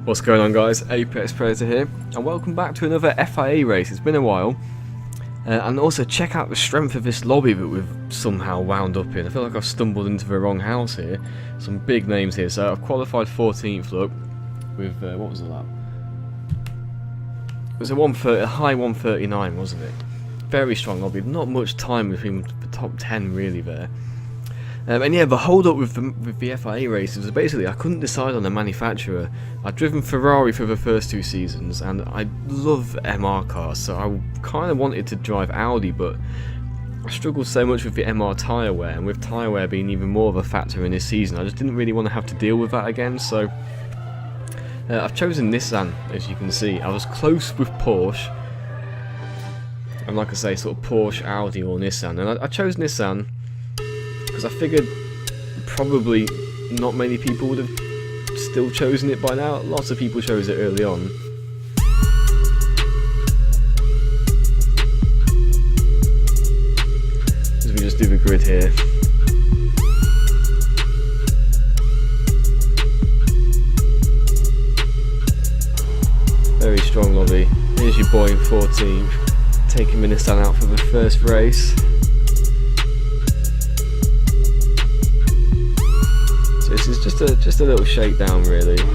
What's going on, guys? Apex Predator here, and welcome back to another FIA race. It's been a while, and also check out the strength of this lobby that we've somehow wound up in. I feel like I've stumbled into the wrong house here. Some big names here. So I've qualified 14th, look, with, what was the lap? It was a high 139, wasn't it? Very strong lobby, not much time between the top 10 really there. And yeah, the hold up with the FIA races was basically I couldn't decide on a manufacturer. I'd driven Ferrari for the first 2 seasons, and I love MR cars, so I kind of wanted to drive Audi, but I struggled so much with the MR tyre wear, and with tyre wear being even more of a factor in this season, I just didn't really want to have to deal with that again. So I've chosen Nissan, as you can see. I was close with Porsche, and like I say, sort of Porsche, Audi, or Nissan, and I chose Nissan because I figured probably not many people would have still chosen it by now. Lots of people chose it early on. As we just do the grid here. Very strong lobby. Here's your boy in 14th, taking Nissan out for the first race. This is just a little shakedown, really. See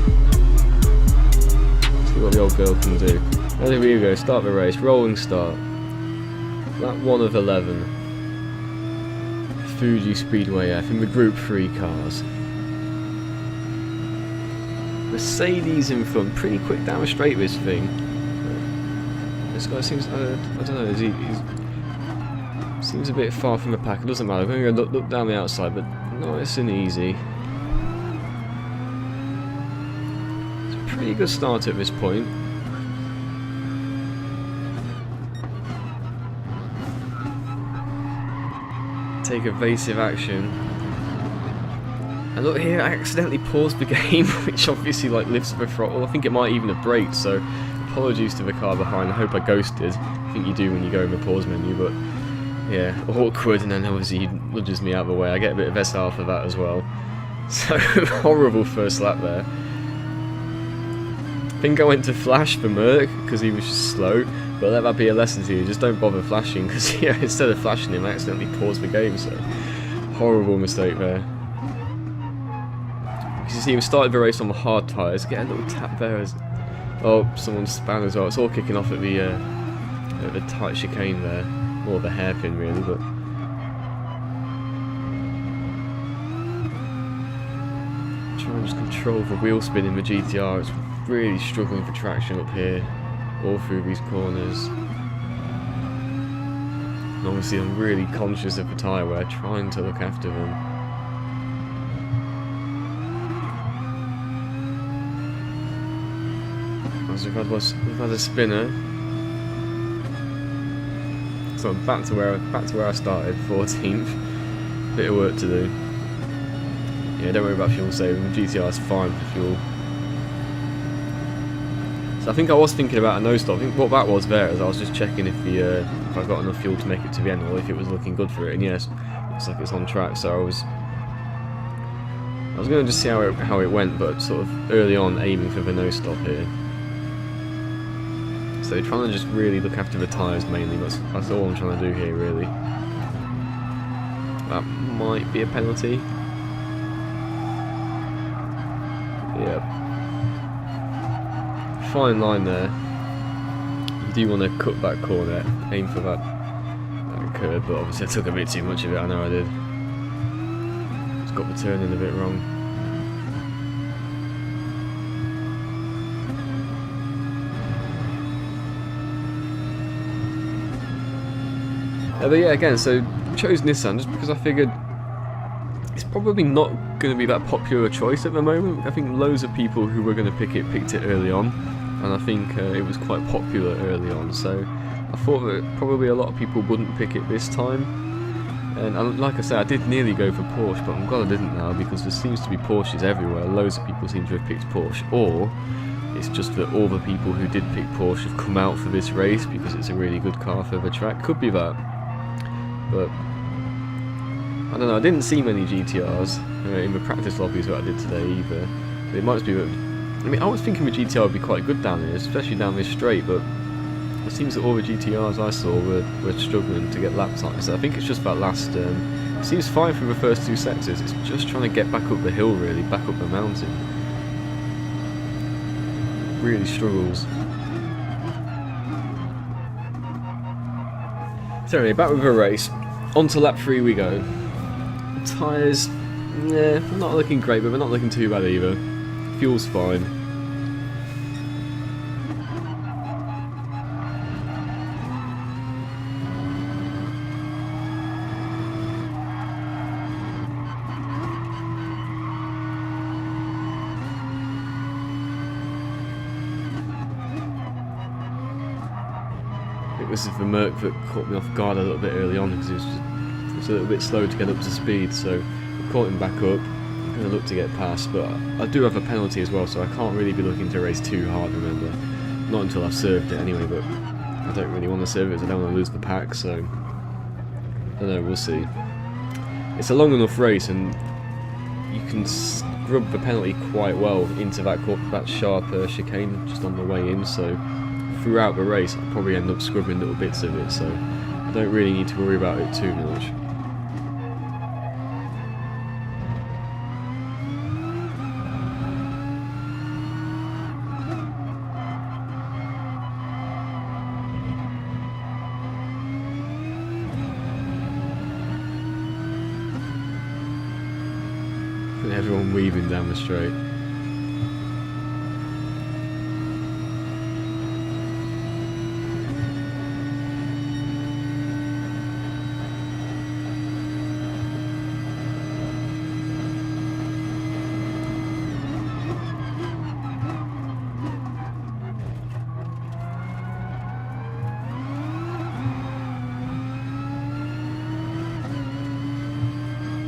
what the old girl can do. Oh, there we go, start the race, rolling start. Lap 1 of 11. Fuji Speedway F in the Group 3 cars. Mercedes in front, pretty quick down the straight this thing. This guy seems, I don't know, he seems a bit far from the pack. It doesn't matter, I'm going to look down the outside, but nice and easy. Pretty good start at this point. Take evasive action. And look here, I accidentally paused the game, which obviously like lifts the throttle. I think it might even have braked, so apologies to the car behind. I hope I ghosted. I think you do when you go in the pause menu, but yeah, awkward, and then obviously he nudges me out of the way. I get a bit of SR for that as well. So horrible first lap there. I think I went to flash for Merc because he was just slow, but let that be a lesson to you, just don't bother flashing, because yeah, instead of flashing him I accidentally paused the game, so horrible mistake there. You see him started the race on the hard tyres, get a little tap there as oh, someone span as well. It's all kicking off at the tight chicane there, more of a hairpin really, but try and just control the wheel spin in the GTR. It's really struggling for traction up here, all through these corners. And obviously I'm really conscious of the tyre wear, trying to look after them. As we've had a spinner. So I'm back to where I started, 14th. Bit of work to do. Yeah, don't worry about fuel saving, GTR is fine for fuel. So I think I was thinking about a no stop. I think what that was there is I was just checking if I got enough fuel to make it to the end, or if it was looking good for it. And yes, looks like it's on track. So I was going to just see how it went, but sort of early on aiming for the no stop here. So trying to just really look after the tyres mainly. That's all I'm trying to do here really. That might be a penalty. Yeah. Fine line there. You do want to cut that corner, aim for that curve, but obviously I took a bit too much of it, I know I did. Just got the turn in a bit wrong. But yeah, again, so chose Nissan just because I figured it's probably not going to be that popular a choice at the moment. I think loads of people who were going to picked it early on, and I think it was quite popular early on, so I thought that probably a lot of people wouldn't pick it this time. And like I said, I did nearly go for Porsche, but I'm glad I didn't now, because there seems to be Porsches everywhere. Loads of people seem to have picked Porsche, or it's just that all the people who did pick Porsche have come out for this race because it's a really good car for the track. Could be that, but I don't know, I didn't see many GTRs in the practice lobbies that I did today either. It might be that I mean, I was thinking the GTR would be quite good down here, especially down this straight, but it seems that all the GTRs I saw were struggling to get lap times. So I think it's just that last. It seems fine for the first two sectors. It's just trying to get back up the hill, really, back up the mountain. Really struggles. So anyway, back with the race. On to lap 3 we go. Tyres, yeah, not looking great, but they're not looking too bad either. Fuel's fine. It was the Merc that caught me off guard a little bit early on because it was a little bit slow to get up to speed, so I caught him back up. I'm going to look to get past, but I do have a penalty as well, so I can't really be looking to race too hard, remember. Not until I've served it anyway, but I don't really want to serve it because I don't want to lose the pack, so I don't know, we'll see. It's a long enough race and you can scrub the penalty quite well into that sharp chicane just on the way in, so throughout the race I'll probably end up scrubbing little bits of it, so I don't really need to worry about it too much. And everyone weaving down the straight.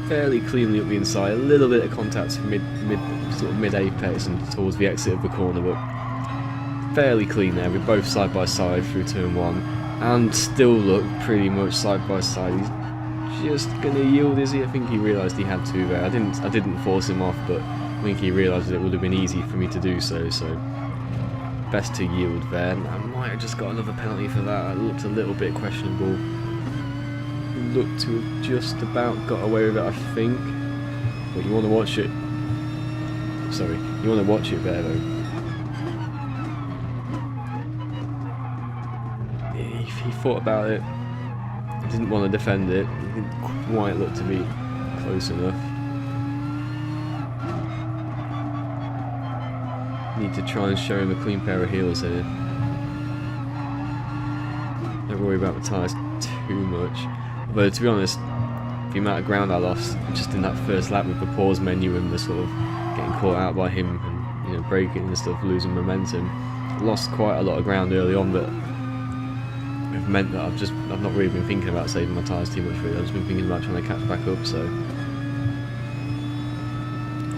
Fairly cleanly up the inside, a little bit of contact mid apex and towards the exit of the corner, but fairly clean there. We're both side by side through turn 1, and still look pretty much side by side. He's just gonna yield, is he? I think he realised he had to there. I didn't force him off, but I think he realised that it would have been easy for me to do so. So best to yield there. I might have just got another penalty for that. It looked a little bit questionable. Looked to have just about got away with it, I think. But you want to watch it. Sorry, you want to watch it there though. He thought about it. He didn't want to defend it. It didn't quite look to be close enough. Need to try and show him a clean pair of heels here. Don't worry about the tyres too much. But to be honest, the amount of ground I lost just in that first lap with the pause menu and the sort of getting caught out by him and braking and stuff, losing momentum, lost quite a lot of ground early on. But it meant that I've not really been thinking about saving my tyres too much. Really, I've just been thinking about trying to catch back up. So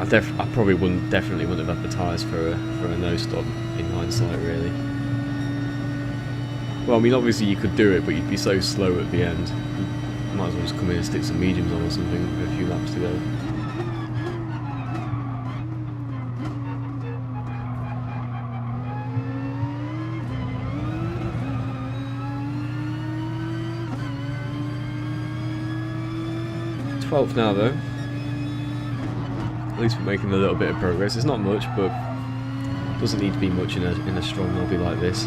I probably definitely wouldn't have had the tyres for a no stop in hindsight, really. Well, I mean, obviously you could do it, but you'd be so slow at the end. Might as well just come in and stick some mediums on or something with a few laps to go. #12 now though. At least we're making a little bit of progress. It's not much, but doesn't need to be much in a strong lobby like this.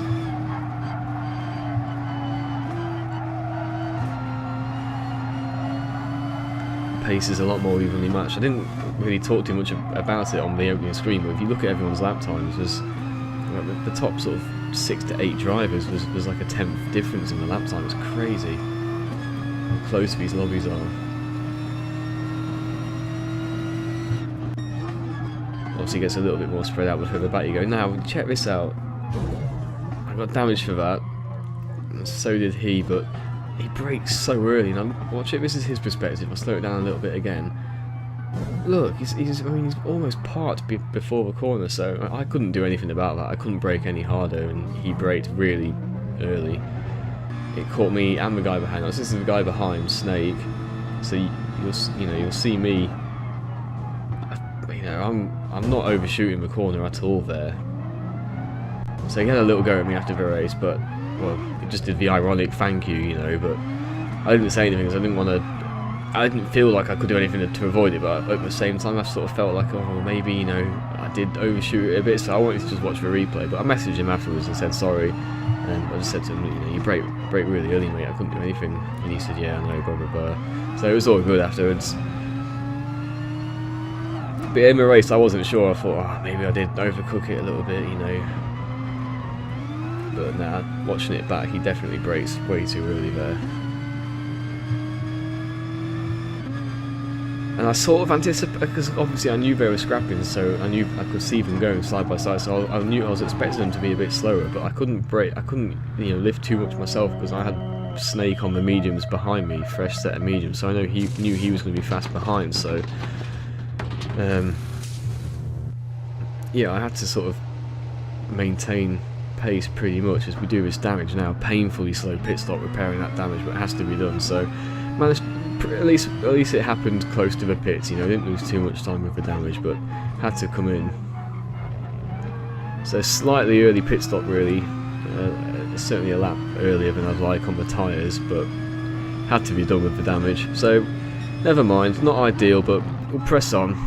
Pace is a lot more evenly matched. I didn't really talk too much about it on the opening screen, but if you look at everyone's lap times, the top sort of 6 to 8 drivers was like a 10th difference in the lap time. It's crazy how close these lobbies are. Obviously gets a little bit more spread out with further back you go. Now check this out. I got damaged for that, and so did he, but he brakes so early. Now watch it. This is his perspective. I'll slow it down a little bit again. Look, he's almost parked before the corner, so I couldn't do anything about that. I couldn't brake any harder, and he braked really early. It caught me and the guy behind us. This is the guy behind, Snake. So you'll see me. know, I'm not overshooting the corner at all there. So he had a little go at me after the race, but well, he just did the ironic thank you, you know. But I didn't say anything because I didn't want to. I didn't feel like I could do anything to avoid it, but at the same time I sort of felt like, oh, maybe, you know, I did overshoot it a bit, so I wanted to just watch the replay. But I messaged him afterwards and said sorry, and I just said to him, you know, you brake really early, mate, I couldn't do anything. And he said, yeah, I know, blah, blah, blah. So it was all good afterwards. But in the race I wasn't sure, I thought, oh, maybe I did overcook it a little bit, you know. But nah, watching it back, he definitely brakes way too early there. And I sort of anticipated, because obviously I knew they were scrapping, so I knew I could see them going side by side, so I knew I was expecting them to be a bit slower, but I couldn't brake, I couldn't, you know, lift too much myself, because I had Snake on the mediums behind me, fresh set of mediums, so I know he knew he was going to be fast behind, so yeah, I had to sort of maintain pace pretty much as we do this damage now, painfully slow pit stop repairing that damage, but it has to be done, so managed. At least it happened close to the pits, you know, didn't lose too much time with the damage, but had to come in. So slightly early pit stop really, certainly a lap earlier than I'd like on the tyres, but had to be done with the damage. So never mind, not ideal, but we'll press on.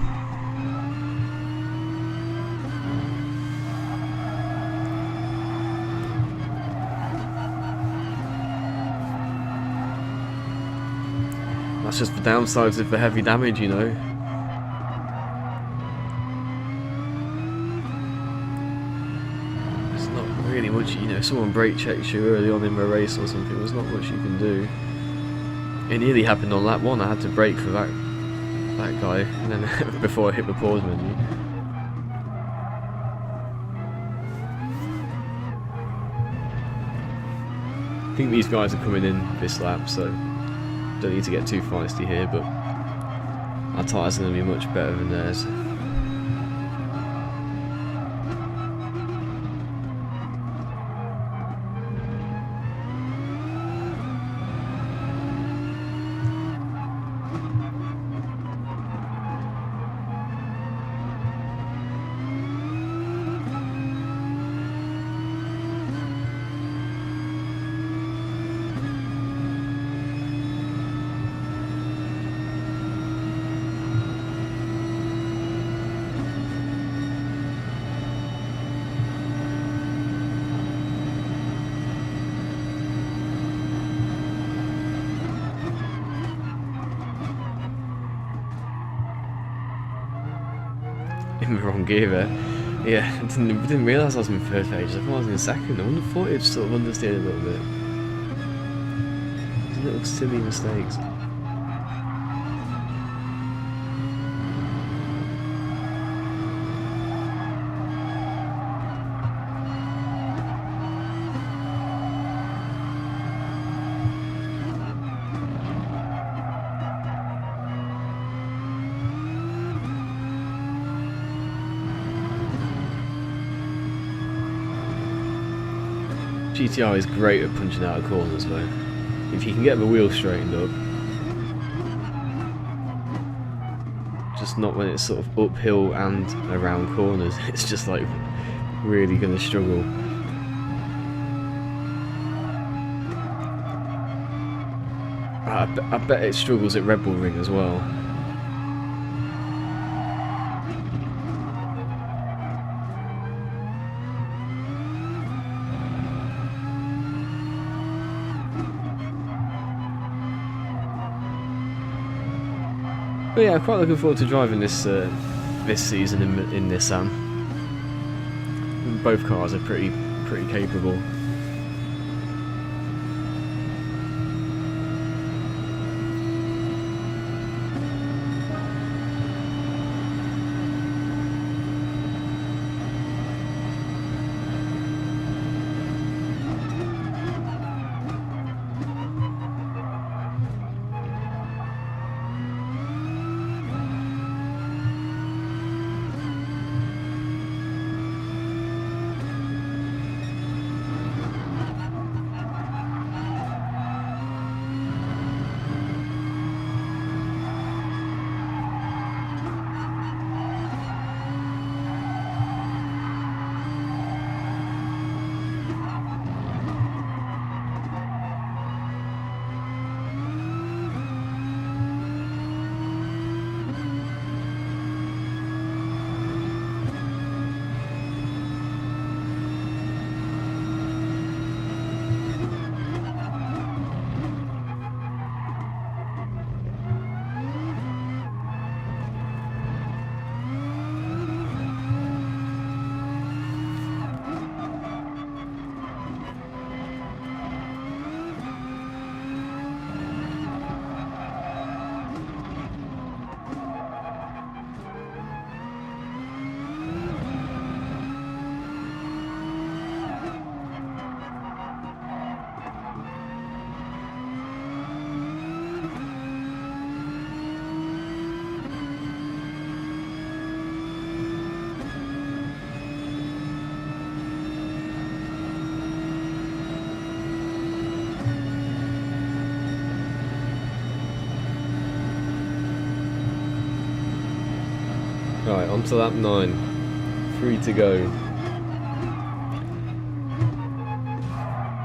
That's just the downsides of the heavy damage, you know. There's not really much, you know, if someone brake checks you early on in the race or something, there's not much you can do. It nearly happened on lap 1, I had to brake for that guy, and then before I hit the pause menu. I think these guys are coming in this lap, so don't need to get too feisty here, but our tyres are going to be much better than theirs. In the wrong gear there. Yeah, I didn't realise I was in third page. I thought I was in second. I wouldn't have thought it'd sort of understeered a little bit. These little silly mistakes. GTR is great at punching out of corners though. If you can get the wheel straightened up. Just not when it's sort of uphill and around corners. It's just like really going to struggle. I bet it struggles at Red Bull Ring as well. But yeah, I'm quite looking forward to driving this this season in Nissan. Both cars are pretty capable. On to lap 9. 3 to go.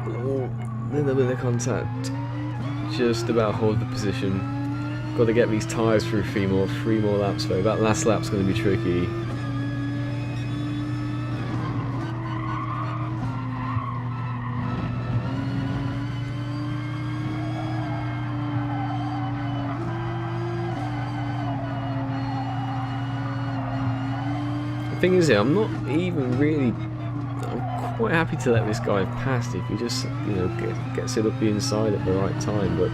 Oh, little bit of contact. Just about hold the position. Got to get these tyres through 3 more laps though. That last lap's going to be tricky. The thing is here, I'm not even really... I'm quite happy to let this guy pass if he just, you know, gets it up the inside at the right time, but...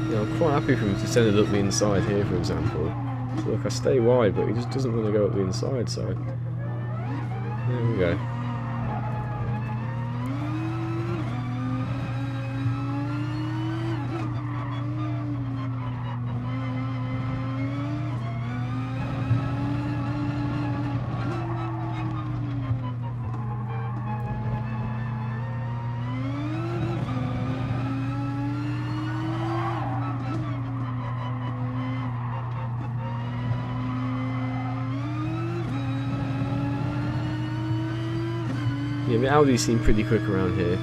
You know, I'm quite happy for him to send it up the inside here, for example. So look, I stay wide, but he just doesn't want to go up the inside, so... There we go. Yeah, the Audis seem pretty quick around here.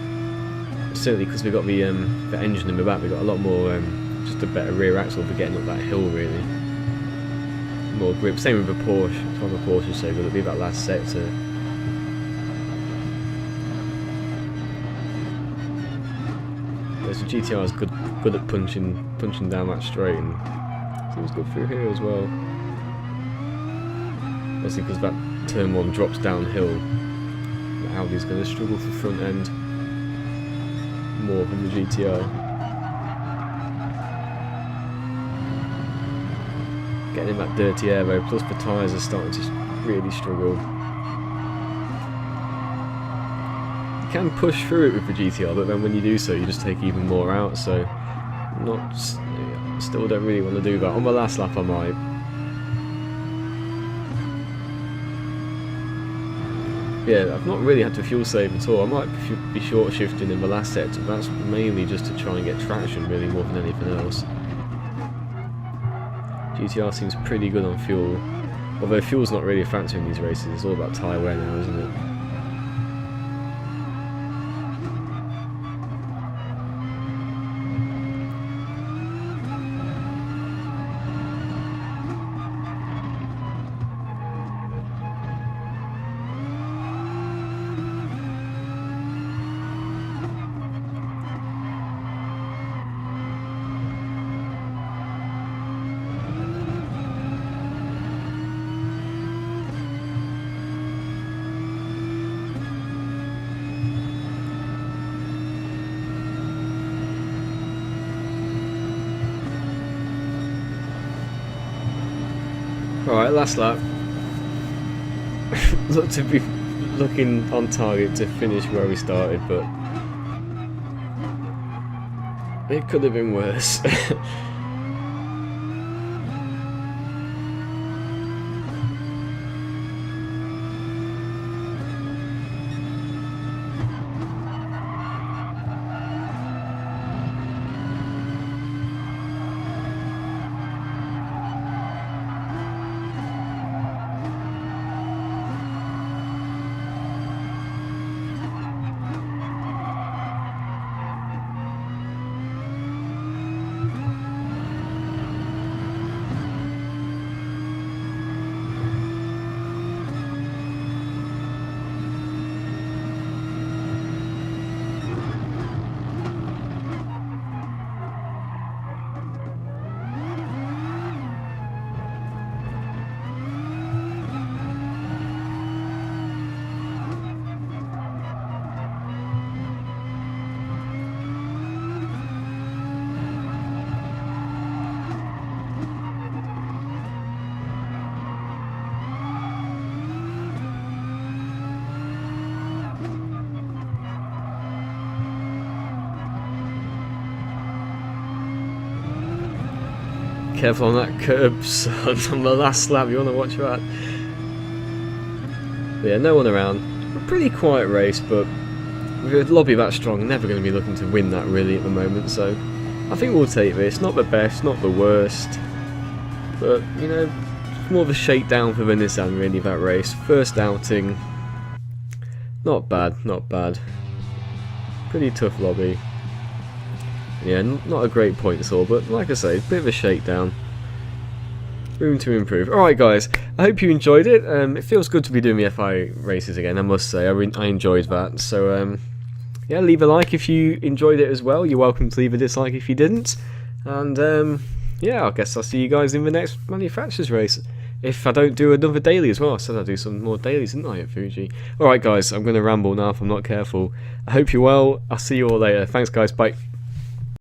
Certainly because we've got the engine in the back, we've got a lot more, just a better rear axle for getting up that hill, really. More grip. Same with the Porsche. That's why the Porsche is so good. It'll be that last sector. There's the GTR is good at punching down that straight, and seems good through here as well. Obviously, because that turn 1 drops downhill. Audi's going to struggle for front end more than the GTR. Getting in that dirty air though, plus the tyres are starting to really struggle. You can push through it with the GTR, but then when you do so, you just take even more out. So, still don't really want to do that. On my last lap, I might. Yeah, I've not really had to fuel save at all. I might be short shifting in the last sector, but that's mainly just to try and get traction really more than anything else. GTR seems pretty good on fuel, although fuel's not really a factor in these races, it's all about tyre wear now, isn't it? Alright, last lap. Look to be looking on target to finish where we started, but it could have been worse. Careful on that curb, son. On the last lap, you want to watch that. But yeah, no one around. A pretty quiet race, but with a lobby that strong, never going to be looking to win that really at the moment, so I think we'll take this. Not the best, not the worst, but, you know, more of a shakedown for the Nissan really, that race. First outing, not bad, not bad. Pretty tough lobby. Yeah, not a great point all, but like I say, a bit of a shakedown. Room to improve. Alright guys, I hope you enjoyed it. It feels good to be doing the FIA races again, I must say. I enjoyed that. So, yeah, leave a like if you enjoyed it as well. You're welcome to leave a dislike if you didn't. And, yeah, I guess I'll see you guys in the next manufacturers race. If I don't do another daily as well. I said I'd do some more dailies, didn't I, at Fuji? Alright guys, I'm going to ramble now if I'm not careful. I hope you're well. I'll see you all later. Thanks guys, bye.